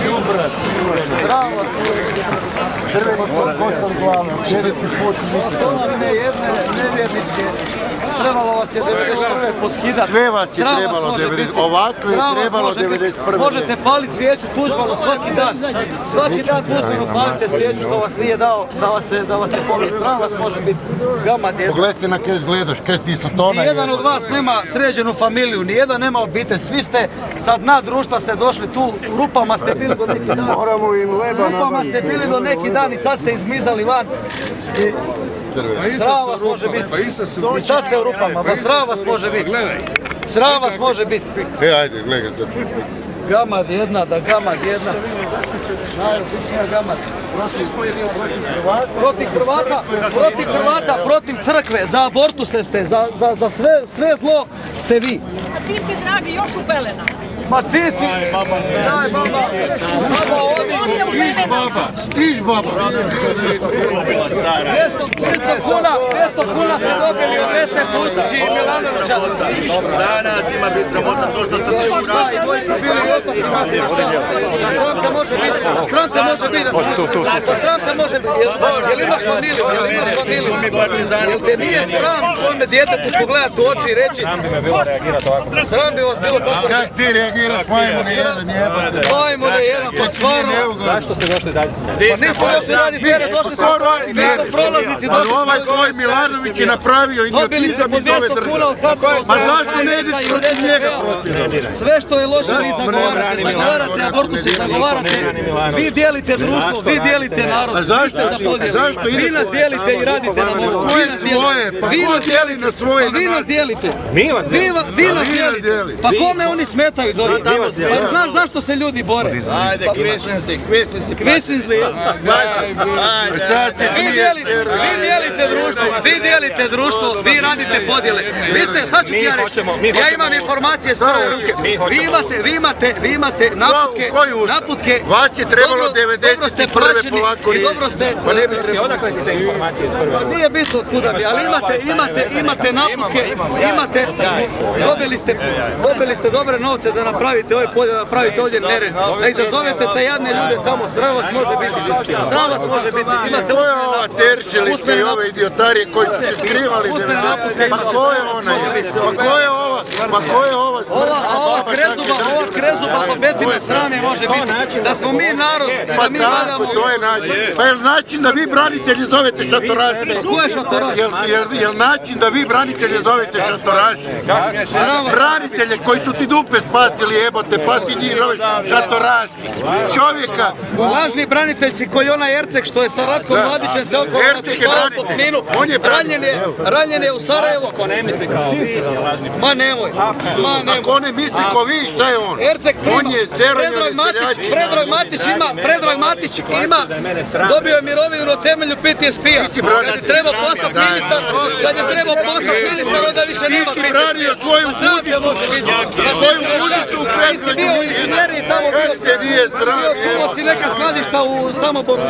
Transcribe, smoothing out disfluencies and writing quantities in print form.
Ljubrat. Ostavine jedne nevjerničke. Trebalo vas je 91. poskidati. Sve vas je trebalo 91. Ovako je trebalo 91. Možete paliti svijeću Tuđmanu svaki dan. Svaki dan Tuđmanu palite svijeću što vas nije dao da vas se pobije. Sram vas može biti. Gama djeda. Pogledaj se na kaj gledaš, kaj ti su tona. Nijedan od vas nema sređenu familiju, nijedan nema obitelj. Svi ste sa dna društva ste došli tu, u rupama ste bili do neki dan. U rupama ste bili do neki dan i sad ste izmizali van. Sram vas može biti. I sad ste u rupama, pa sram vas može biti. Sram vas može biti. Ajde, gledaj. Gamad jedna, da gamad jedna. Najobičnija gamad. Protiv Hrvata, protiv crkve, za abortuse ste, za sve zlo ste vi. A ti si, dragi, još u pelena. Ma ti si... Daj, baba. Stiž baba. 200 kuna ste dobili od Vesne Pustići i Milanovića. Danas ima biti sramota to što sam ti uradio. Šta, i koji su bili i otaci vas. Sram te može biti. Sram te može biti. Jel imaš familiju? Jel te nije sram svome djetetu pogledati u oči i reći sram bi vas bilo tako. Kak ti reagiraš, majmune jedan jebate? Majmune jedan, pa stvarno. Zašto ste došli raditi? Pa nismo došli raditi mjere, došli smo prolaznici, došli smo. Ovaj tvoj Milanović je napravio Dobili ste po 200 kuna od HPO. Pa zašto ne ideš protiv njega protiv? Sve što je loše vi zagovarate abortus i zagovarate. Vi dijelite društvo, vi dijelite narod, vi ste za podijeli. Vi nas dijelite i radite na moru. Vi nas dijelite. Vi nas dijelite. Pa kome oni smetaju dobro? Pa znaš zašto se ljudi bore? Ajde, Kvislinzli. Vi dijelite društvo, vi radite podjele. Vi ste, sad ću ti ja reći, ja imam informacije iz prve ruke. Vi imate naputke. Vas je trebalo 91. polako i dobro ste... Pa ne bi trebalo. Odakle ste informacije iz prve ruke? Nije bitno od kuda bi, ali imate naputke, dobili ste dobre novce da napravite ovaj podjel, da napravite ovdje nered, da izazovete te jadne ljude tamo, sram vas može biti. Sram vas može biti. Ko je ova Teršelica i ove idiotarije koji su se skrivali? Pa ko je ona? Pa ko je ova? Ova krezuba pa Betine srame može biti. Da smo mi narod, da mi vladamo. To je način. Pa je li način da vi branitelji zovete šatoraši? Ko je šatoraš? Je li način da vi branitelji zovete šatoraši? Branitelje koji su ti dupe spasili jebote, pa ti njih zoveš šatoraši. Čovjeka... Lažni branitelj si koji onaj Erceg što je sa Ratkom Mladićem se okolo nas ispala po Kninu. Ranjen je u Sarajevo. Ako ne misli kao vi, lažni. Ma nemoj. Ako ne misli kao vi, šta je on? Erceg Predrag Matić ima, dobio je mirovinu na temelju PTSP-a. Kad je trebao postati ministar, onda više nema PTSP-a. Ti si branio svoju budistu. Ti si bio inženjer i tamo bio. Kaj se nije sram? Čuo si neka skladišta u Samoboru.